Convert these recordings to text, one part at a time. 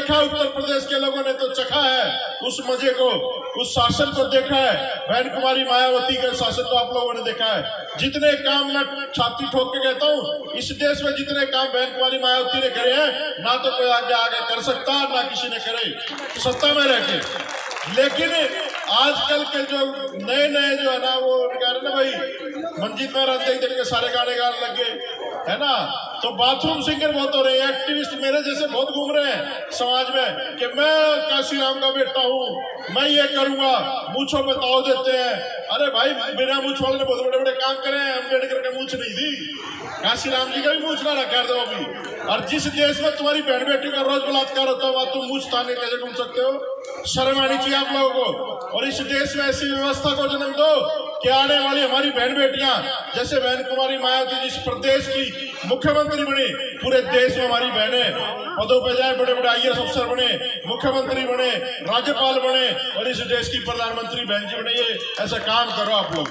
देखा, उत्तर प्रदेश के लोगों ने तो चखा है उस मजे को, उस शासन को देखा है। बहन कुमारी मायावती के शासन को आप लोगों ने देखा है। जितने काम मैं छाती ठोक के कहता हूँ, इस देश में जितने काम बहन कुमारी मायावती ने करे हैं, ना तो कोई आगे आगे कर सकता ना किसी ने करे सत्ता में रह के। लेकिन आजकल के जो नए जो है ना, वो कह रहे ना भाई, मंजीत मेहरा देख के सारे गाने गाने लग गए, है ना। तो बाथरूम सिंगर बहुत हो रहे हैं, एक्टिविस्ट मेरे जैसे बहुत घूम रहे हैं समाज में कि मैं काशीराम का बेटा हूँ, मैं ये करूंगा, मूंछों पे ताव देते हैं। अरे भाई, बिना मूंछ वाले ने बहुत बड़े बड़े काम करे हैं, अम्बेडकर के मूंछ नहीं थी, काशीराम जी का भी मूंछ ना रखा दो अभी। और जिस देश में तुम्हारी बहन बेटी का रोज बलात्कार होता है, वहां तुम मूंछ ताने कैसे घूम सकते हो? शर्म आनी चाहिए आप लोगों को। और इस देश में ऐसी व्यवस्था को जन्म दो कि आने वाली हमारी बहन बेटियां, जैसे बहन कुमारी मायावती जिस प्रदेश की मुख्यमंत्री बनी, पूरे देश में हमारी बहनें पदों पे जाए, बड़े बड़े IAS अफसर बने, मुख्यमंत्री बने, राज्यपाल बने, और इस देश की प्रधानमंत्री बहन जी बने। ये ऐसा काम करो आप लोग।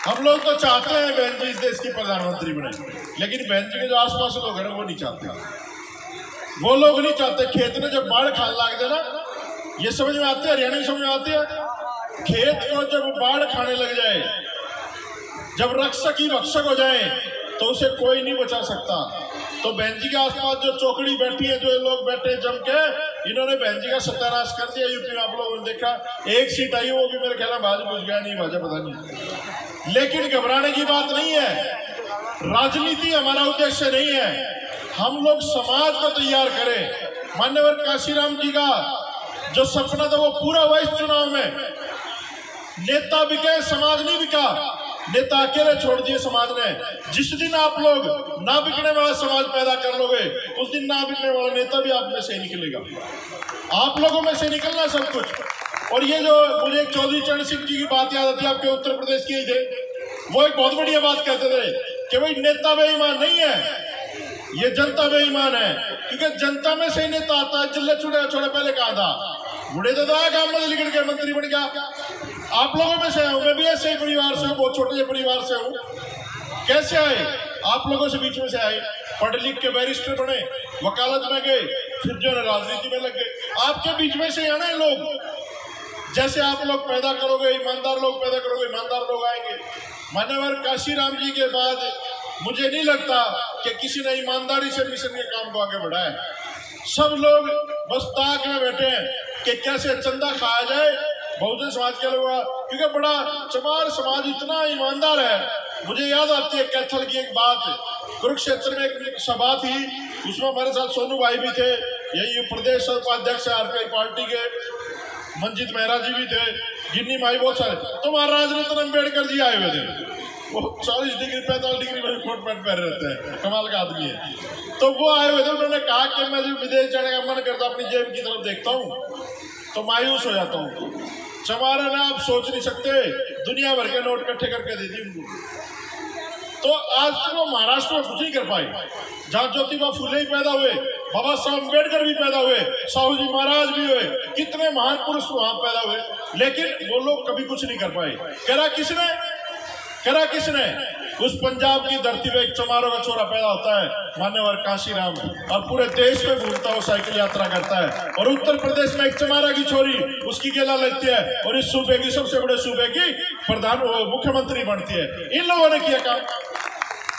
हम लोग तो चाहते हैं बहन जी इस देश की प्रधानमंत्री बने, लेकिन बहन जी के जो आसपास लोग हैं वो नहीं चाहते। वो लोग नहीं चाहते। खेत में जब बाढ़ खाने लग जाए ना, ये समझ में आती है, हरियाणा की समझ में आती है, खेत को जब बाढ़ खाने लग जाए, जब रक्षक ही भक्षक हो जाए, तो उसे कोई नहीं बचा सकता। तो बहन जी के आसपास जो चौकड़ी बैठी है, जो लोग बैठे जम के, इन्होंने बहन जी का सत्यानाश कर दिया। यूपी में आप लोगों ने देखा, एक सीट आई, वो भी मेरे ख्याल में भाजपा बुझ गया, नहीं भाजपा पता नहीं। लेकिन घबराने की बात नहीं है, राजनीति हमारा उद्देश्य नहीं है। हम लोग समाज को तैयार करें। मान्यवर काशीराम जी का जो सपना था वो पूरा हुआ इस चुनाव में। नेता बिके, समाज नहीं बिका। नेता अकेले छोड़ दिए समाज ने। जिस दिन आप लोग ना बिकने वाला समाज पैदा कर लोगे, उस दिन ना बिकने वाला नेता भी आप में से निकलेगा। आप लोगों में से निकलना सब कुछ। और ये जो मुझे चौधरी चरण सिंह जी की बात याद आती है, आपके उत्तर प्रदेश की ही थे, वो एक बहुत बढ़िया बात कहते थे कि भाई नेता बेईमान नहीं है, ये जनता बेईमान है। क्योंकि जनता में से ही नेता आता है। जिले छुड़े छोड़े पहले कहा था, बूढ़े तो था, गांव में लिखट के मंत्री बन गया। आप लोगों में से हूं, मैं भी ऐसे ही परिवार से हूँ, बहुत छोटे से परिवार से हूँ। कैसे आए? आप लोगों से बीच में से आए, पढ़ लिख के बैरिस्टर बने, वकालत में गए, फिर जो है राजनीति में लग गए। आपके बीच में से आना है लोग। जैसे आप लोग पैदा करोगे, ईमानदार लोग पैदा करोगे, ईमानदार लोग आएंगे। मान्यवर काशीराम जी के बाद मुझे नहीं लगता कि किसी ने ईमानदारी से मिशन के काम को आगे बढ़ाया। सब लोग बस ताक में बैठे हैं कि कैसे चंदा खाया जाए बहुजन समाज के लोग। क्योंकि बड़ा चमार समाज इतना ईमानदार है। मुझे याद आती है कैथल की एक बात, कुरुक्षेत्र में एक सभा थी, उसमें हमारे साथ सोनू भाई भी थे, यही प्रदेश उपाध्यक्ष RPI पार्टी के, मंजीत मेहरा जी भी थे, गिन्नी माई, बहुत सारे। तो महाराज रत्न अम्बेडकर जी आए हुए थे। वो 40 डिग्री 45 डिग्री में कोट पैंट पहन रहते हैं, कमाल का आदमी है। तो वो आए हुए थे, उन्होंने कहा कि मैं जब विदेश जाने का मन करता अपनी जेब की तरफ देखता हूँ तो मायूस हो जाता हूँ। चमारा ने आप सोच नहीं सकते, दुनिया भर के नोट इकट्ठे करके दे दी उनको। तो आज तक वो महाराष्ट्र में कुछ नहीं कर पाए, जहाँ ज्योतिबा फुले ही पैदा हुए, बाबा साहब अम्बेडकर भी पैदा हुए, साहू जी महाराज भी हुए, कितने महान पुरुष वहां पैदा हुए, लेकिन वो लोग कभी कुछ नहीं कर पाए। करा किसने? उस पंजाब की धरती पे एक चमारों का छोरा पैदा होता है, मान्यवर काशीराम, और पूरे देश में घूमता है, साइकिल यात्रा करता है। और उत्तर प्रदेश में एक चमारा की छोरी उसकी गेला लगती है और इस सूबे की, सबसे बड़े सूबे की मुख्यमंत्री बनती है। इन लोगों ने किया काम।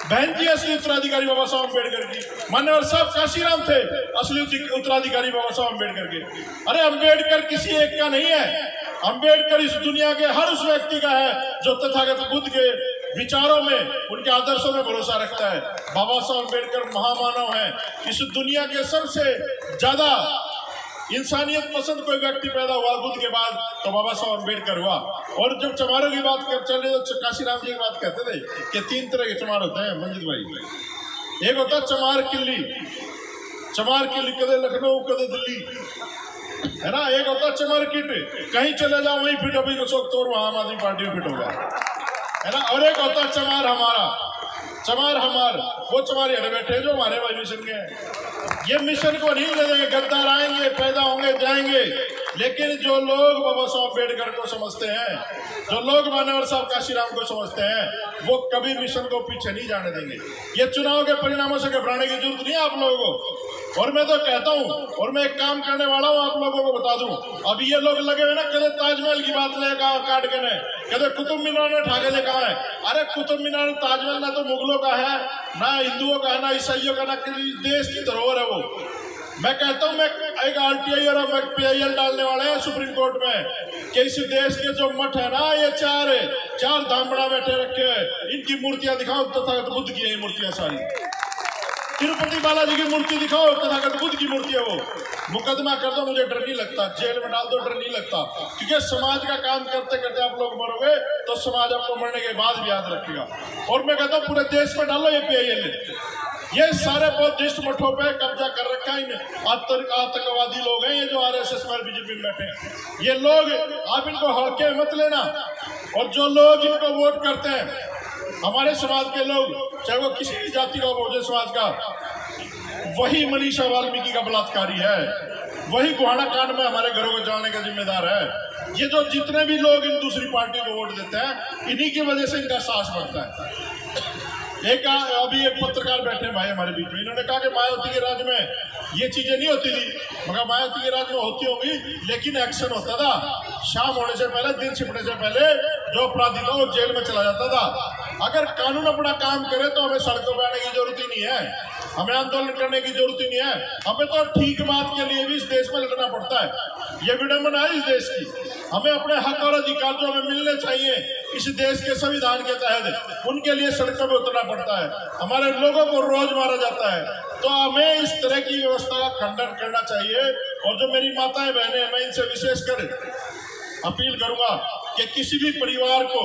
बहन जी असली उत्तराधिकारी बाबा साहब अम्बेडकर की, मान्यवर साहब काशीराम थे असली उत्तराधिकारी बाबा साहब अम्बेडकर के। अरे अम्बेडकर किसी एक का नहीं है, अम्बेडकर इस दुनिया के हर उस व्यक्ति का है जो तथागत बुद्ध के विचारों में, उनके आदर्शों में भरोसा रखता है। बाबा साहब अम्बेडकर महामानव हैं। इस दुनिया के सबसे ज्यादा इंसानियत पसंद कोई व्यक्ति पैदा हुआ बुद्ध के बाद तो बाबा साहब अम्बेडकर हुआ। और जब चमारों की बात कर चल रही तो काशीराम जी की बात कहते थे कि 3 तरह के चमार होते हैं मंजित भाई। एक होता है चमार किल्ली, कदे लखनऊ कदे दिल्ली, है ना। एक होता है चमार किट, कहीं चले जाओ वहीं फिट अभी तो वहां आम आदमी पार्टी में फिट होगा, है ना। और एक होता है चमार हमार, वो चमार यहाँ बैठे जो हमारे भाई मिशन के हैं। ये मिशन को नहीं ले देंगे, गद्दार आएंगे, पैदा होंगे, जाएंगे। लेकिन जो लोग बाबा साहब अम्बेडकर को समझते हैं, जो लोग मान्यवर साहब काशीराम को समझते हैं, वो कभी मिशन को पीछे नहीं जाने देंगे। ये चुनाव के परिणामों से घबराने की जरूरत नहीं है आप लोगों को। और मैं तो कहता हूँ, और मैं एक काम करने वाला हूँ, आप लोगों को बता दूं, अब ये लोग लगे हुए ना कदे ताजमहल की बात ले काट के ने कदे कुतुब मीनार ने ठाके ले कहा है। अरे कुतुब मीनार ताजमहल ना तो मुगलों का है, ना हिंदुओं का है, ना ईसाइयों का, ना किसी देश की धरोहर है वो। मैं कहता हूँ, मैं एक RTI और PIL डालने वाले हैं सुप्रीम कोर्ट में कि इस देश के जो मठ है ना, ये चार धामड़ा बैठे रखे हैं, इनकी मूर्तियां दिखाओ, तथागत बुद्ध की है मूर्तियां सारी। तिरुपति बालाजी की मूर्ति दिखाओ, तथागत बुद्ध की मूर्ति है वो। मुकदमा कर दो, मुझे डर नहीं लगता, जेल में डाल दो, डर नहीं लगता, क्योंकि समाज का काम करते करते आप लोग मरोगे तो समाज आपको मरने के बाद भी याद रखेगा। और मैं कहता हूँ पूरे देश में डालो ये PIL, ये सारे बौद्धिस्ट मठों पे कब्जा कर रखा है इन आतंकवादी लोग हैं, ये जो RSS में BJP में बैठे हैं। ये लोग आप इनको हल्के मत लेना, और जो लोग इनको वोट करते हैं हमारे समाज के लोग, चाहे वो किसी भी जाति का हो, बहुजन समाज का, वही मनीषा वाल्मीकि का बलात्कारी है, वही गोहाना कांड में हमारे घरों को जलाने का जिम्मेदार है। ये जो जितने भी लोग इन दूसरी पार्टी को वोट देते हैं, इन्हीं की वजह से इनका साहस बढ़ता है। अभी एक पत्रकार बैठे भाई हमारे बीच में, इन्होंने कहा कि मायावती के राज में ये चीजें नहीं होती थी, मगर मायावती के राज में होती होगी, लेकिन एक्शन होता था। शाम होने से पहले, दिन छिपने से पहले जो अपराधी था वो जेल में चला जाता था। अगर कानून अपना काम करे तो हमें सड़कों पर आने की जरूरत ही नहीं है, हमें आंदोलन करने की जरूरत ही नहीं है। हमें तो ठीक बात के लिए भी इस देश में लड़ना पड़ता है। ये विडंबना है इस देश की। हमें अपने हक और अधिकार जो हमें मिलने चाहिए इस देश के संविधान के तहत, उनके लिए सड़कों पर उतरना पड़ता है। हमारे लोगों को रोज मारा जाता है, तो हमें इस तरह की व्यवस्था का खंडन करना चाहिए। और जो मेरी माताएं बहनें हैं, मैं इनसे विशेषकर अपील करूंगा कि किसी भी परिवार को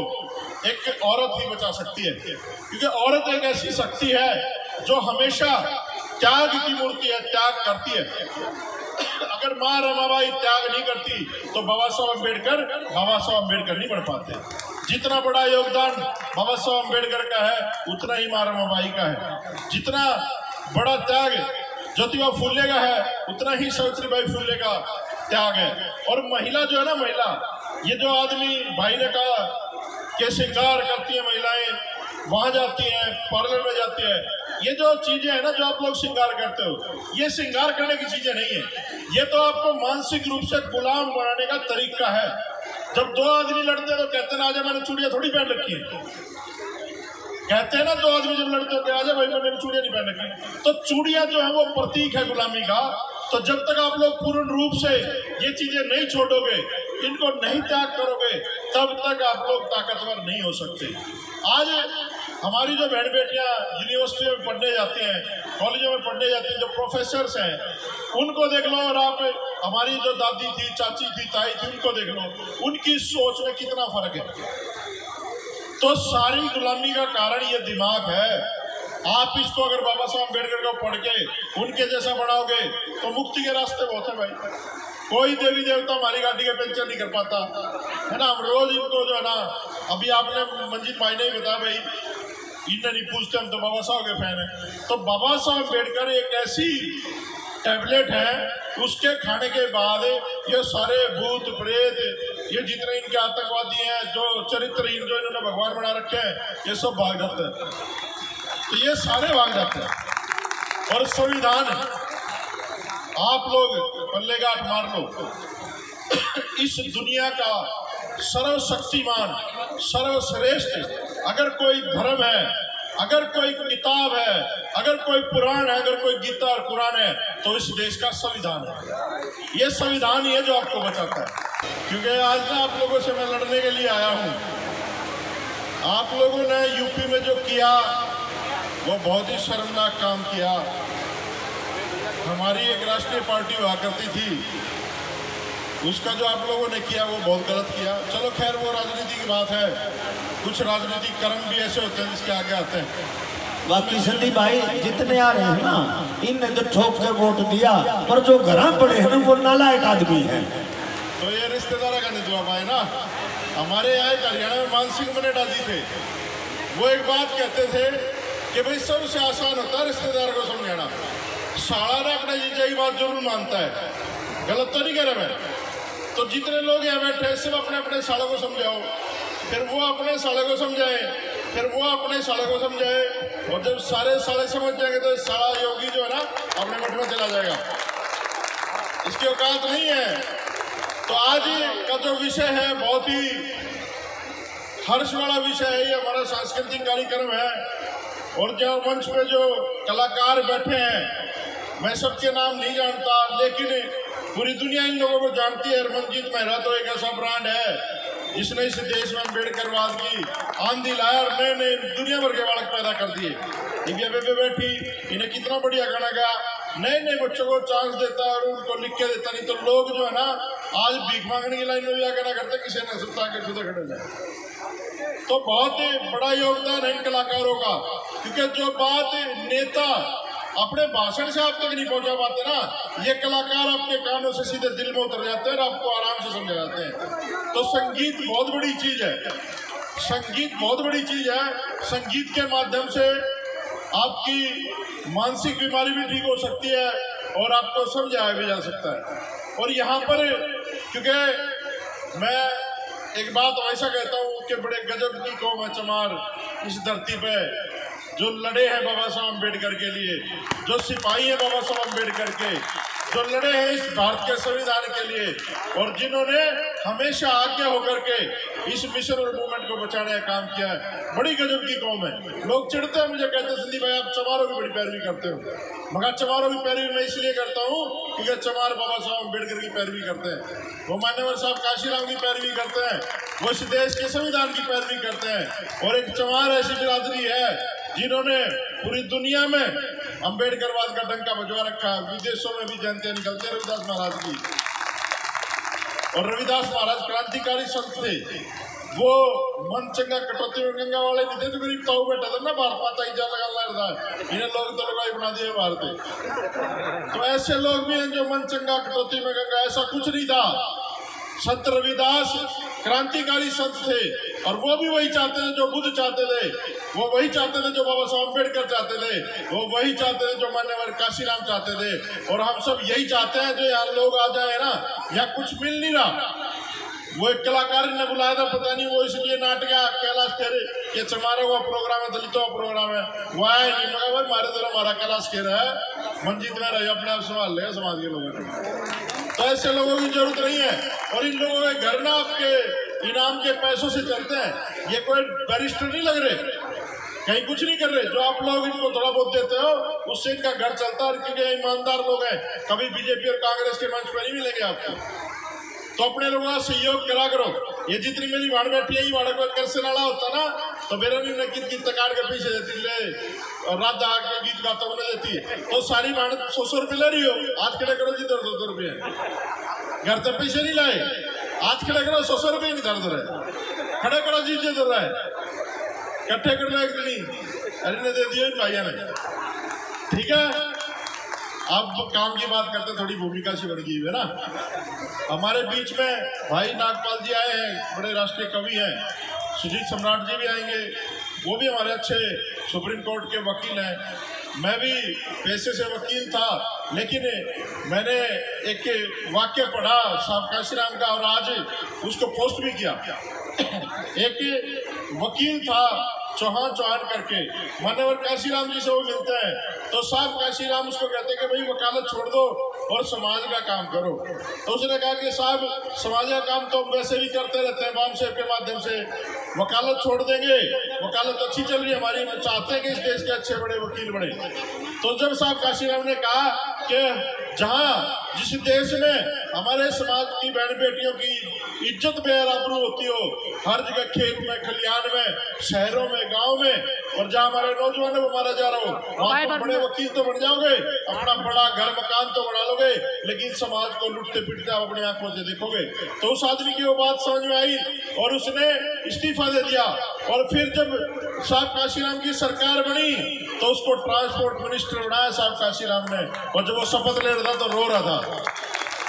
एक औरत ही बचा सकती है, क्योंकि औरत एक ऐसी शक्ति है जो हमेशा त्याग की मूर्ति है, त्याग करती है। अगर माँ रमाबाई त्याग नहीं करती तो बाबा साहब अम्बेडकर नहीं बन पाते। जितना बड़ा योगदान बाबा साहब अम्बेडकर का है, उतना ही माँ रमाबाई का है। जितना बड़ा त्याग ज्योतिबा फुले का है, उतना ही सावित्रीबाई फुले का त्याग है। और महिला जो है ना, महिला, ये जो आदमी भाई ने कहा कि श्रृंगार करती है महिलाएं, वहां जाती हैं, पार्लर में जाती है, ये जो चीजें है ना जो आप लोग श्रृंगार करते हो, ये श्रृंगार करने की चीजें नहीं है। ये तो आपको मानसिक रूप से गुलाम बनाने का तरीका है। जब दो आदमी लड़ते हैं तो कहते हैं ना, आजा मैंने चूड़ियां थोड़ी पहन रखी है। कहते हैं ना, दो आदमी जब लड़ते होते हैं, आजा भाई मैंने चूड़ियां नहीं पहन रखी। तो चूड़ियां जो है वो प्रतीक है गुलामी का। तो जब तक आप लोग पूर्ण रूप से ये चीजें नहीं छोड़ोगे, इनको नहीं त्याग करोगे, तब तक आप लोग ताकतवर नहीं हो सकते। आज हमारी जो बहन बेटियां यूनिवर्सिटी में पढ़ने जाती हैं, कॉलेजों में पढ़ने जाती हैं, जो प्रोफेसर्स हैं, उनको देख लो, और आप हमारी जो दादी थी, चाची थी, ताई थी, उनको देख लो, उनकी सोच में कितना फर्क है। तो सारी गुलामी का कारण ये दिमाग है। आप इसको अगर बाबा साहब अम्बेडकर को पढ़ के उनके जैसा बढ़ाओगे तो मुक्ति के रास्ते बहुत है भाई। कोई देवी देवता हमारी गाड़ी का पंचर नहीं कर पाता है ना। हम रोज इनको जो है ना, अभी आपने मंजीत भाई ने ही बताया भाई, इन्हें नहीं पूछते, हम तो बाबा साहब के फैन हैं। तो बाबा साहब अम्बेडकर एक ऐसी टैबलेट है, उसके खाने के बाद ये सारे भूत प्रेत, ये जितने इनके आतंकवादी हैं, जो चरित्रहीन जो इन्होंने भगवान बना रखे हैं, ये सब भाग जाते हैं। तो ये सारे भाग जाते हैं। और संविधान आप लोग पल्ले गांठ मार लो, इस दुनिया का सर्वशक्तिमान, सर्वश्रेष्ठ अगर कोई धर्म है, अगर कोई किताब है, अगर कोई पुराण है, अगर कोई गीता और कुरान है, तो इस देश का संविधान है। ये संविधान ही है जो आपको बचाता है। क्योंकि आज ना आप लोगों से मैं लड़ने के लिए आया हूँ। आप लोगों ने यूपी में जो किया वो बहुत ही शर्मनाक काम किया। हमारी एक राष्ट्रीय पार्टी हुआ करती थी, उसका जो आप लोगों ने किया वो बहुत गलत किया। चलो खैर, वो राजनीति की बात है, कुछ राजनीतिक कर्म भी ऐसे होते हैं जिसके आगे आते हैं। बाकी संदीप भाई जितने आ रहे हैं ना, इनने तो ठोक के वोट दिया, पर जो घर पड़े हैं ना वो नालायक आदमी है। तो ये रिश्तेदार का नहीं दुआ पाए ना। हमारे यहाँ हरियाणा में मान सिंह मनेठा जी थे, वो एक बात कहते थे कि भाई सबसे आसान होता है रिश्तेदार को समझाना। साला ने अपने जीजा की बात जरूर मानता है, गलत तो नहीं कह रहा मैं। तो जितने लोग यहाँ बैठे सब अपने अपने सालों को समझाओ, फिर वो अपने सालों को समझाए, फिर वो अपने साले को समझाए, और जब सारे साले समझ जाएंगे तो साला योगी जो है ना अपने मठ में चला जाएगा, इसकी औकात नहीं है। तो आज का जो विषय है बहुत ही हर्ष वाला विषय है, ये हमारा सांस्कृतिक कार्यक्रम है। और जो मंच पे जो कलाकार बैठे हैं, मैं सबके नाम नहीं जानता, लेकिन पूरी दुनिया इन लोगों को जानती है। हरमनजीत मेहरा तो एक ऐसा ब्रांड है जिसने इस देश में अम्बेडकरवाद की आंधी लाया और नए नए दुनिया भर के बालक पैदा कर दिए। दिव्या बेबे बैठी, इन्हें कितना बढ़िया गाना गाया, नए नए बच्चों को चांस देता है और उनको लिख के देता। नहीं तो लोग जो है ना आज भीख मांगने की लाइन में भी आकर ना करते, किसी ने सुनता के खुद खड़े जाए। तो बहुत बड़ा योगदान है इन कलाकारों का, क्योंकि जो बात नेता अपने भाषण से आप तक नहीं पहुंचा पाते ना, ये कलाकार आपके कानों से सीधे दिल में उतर जाते हैं और आपको आराम से समझा जाते हैं। तो संगीत बहुत बड़ी चीज है, संगीत बहुत बड़ी चीज है। संगीत के माध्यम से आपकी मानसिक बीमारी भी ठीक हो सकती है और आपको समझाया भी जा सकता है। और यहाँ पर क्योंकि मैं एक बात ऐसा कहता हूँ कि बड़े गजब की कौम है चमार इस धरती पे, जो लड़े हैं बाबा साहब अम्बेडकर के लिए, जो सिपाही हैं बाबा साहब अम्बेडकर के, जो लड़े हैं इस भारत के संविधान के लिए, और जिन्होंने हमेशा आगे होकर के इस मिशन और मूवमेंट को बचाने का काम किया है। बड़ी गजब की कौम है। लोग चिढ़ते हैं, मुझे कहते हैं संदीप भाई आप चमारों की बड़ी पैरवी करते हो। मगर चमारों की पैरवी मैं इसलिए करता हूँ क्योंकि चमार बाबा साहब अम्बेडकर की पैरवी करते हैं, वो मान्यवर साहब काशीराम की पैरवी करते हैं, वो इस देश के संविधान की पैरवी करते हैं। और एक चमार ऐसी बिरादरी है जिन्होंने पूरी दुनिया में अम्बेडकरवाद का डंका बजवा रखा है। विदेशों में भी जयंतियां निकलते हैं रविदास महाराज की, और रविदास महाराज क्रांतिकारी संत थे। वो मन चंगा कटौती में गंगा वाले नहीं थे, तो गरीब ताऊ बैठा था ना भारत माता की जय लगा था, इन्हें लोग तो लगाई बना दिए भारत। तो ऐसे लोग भी हैं जो मन चंगा कटौती में गंगा, ऐसा कुछ नहीं था। संत रविदास क्रांतिकारी संत थे, और वो भी वही चाहते थे जो बुद्ध चाहते थे, वो वही चाहते थे जो बाबा साहब अम्बेडकर चाहते थे, वो वही चाहते थे जो मान्यवर काशीराम चाहते थे। और हम सब यही चाहते हैं जो यहाँ लोग आ जाए ना, यहाँ कुछ मिल नहीं रहा। वो एक कलाकार ने बुलाया था, पता नहीं वो इसलिए नाटक कैलाश खेर के चमारों का प्रोग्राम है, दलितों का प्रोग्राम है, वो आया नहीं। मगर भाई मारे तो हमारा कैलाश खेर है, मंजीत में रहे अपने आप संभाल लेगा समाज के लोगों ने। तो ऐसे लोगों की जरूरत नहीं है। और इन लोगों के घर ना आपके इनाम के पैसों से चलते हैं, ये कोई बैरिस्टर नहीं लग रहे, कहीं कुछ नहीं कर रहे। जो आप लोग इनको थोड़ा बहुत देते हो उससे इनका घर चलता है, क्योंकि ईमानदार लोग हैं, कभी बीजेपी और कांग्रेस के मंच पर नहीं मिलेंगे आपको। तो अपने लोगों का सहयोग करा करो। ये जितनी मेरी भाड़ बैठी है, भाड़ को कर से नाला होता ना, तो मेरा भी नकीद की तकार के पीछे देती ले, और रात जगा के गीत गाता हुआ देती है। तो सारी भाड़ 100 रुपये ले रही हो, आज खड़े करो जी 200 रुपये, घर तक पैसे नहीं लाए, आज खड़े करो 100 रुपये नहीं दर्द रहे, खड़े करो जी जो दर रहा है, इकट्ठे कर लो एक दिन, अरे ने दे दिए भाइया ने, ठीक है। अब काम की बात करते, थोड़ी भूमिका सी बढ़ गई है ना। हमारे बीच में भाई नागपाल जी आए हैं, बड़े राष्ट्रीय कवि हैं, सुजीत सम्राट जी भी आएंगे, वो भी हमारे अच्छे सुप्रीम कोर्ट के वकील हैं। मैं भी पेशे से वकील था, लेकिन मैंने एक वाक्य पढ़ा साहब काशीराम का, और आज उसको पोस्ट भी किया। एक वकील था चौहान करके, मान्यवर काशीराम जी से वो मिलते हैं, तो साहब काशीराम उसको कहते हैं कि भाई वकालत छोड़ दो और समाज का काम करो। तो उसने कहा कि साहब समाज का काम तो हम वैसे भी करते रहते हैं, बाम सेव के माध्यम से, वकालत छोड़ देंगे, वकालत अच्छी चल रही है हमारी, हम चाहते हैं कि इस देश के अच्छे बड़े वकील बने। तो जब साहब काशीराम ने कहा कि जहाँ जिस देश में हमारे समाज की बहन बेटियों की इज्जत बेआबरू होती हो, हर जगह खेत में, खलियान में, शहरों में, गांव में, और जहाँ हमारे नौजवानों को मारा जा रहा हो, वहाँ तो बड़े वकील तो बन जाओगे, अपना बड़ा घर मकान तो बना लोगे, लेकिन समाज को लुटते पिटते आप अपनी आंखों से देखोगे। तो उस आदमी की वो बात समझ में आई और उसने इस्तीफा दे दिया। और फिर जब साहब काशीराम की सरकार बनी तो उसको ट्रांसपोर्ट मिनिस्टर बनाया साहब काशीराम ने, और जब वो शपथ ले रहा था तो रो रहा था।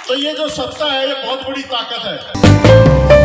तो ये जो सत्ता है ये बहुत बड़ी ताकत है।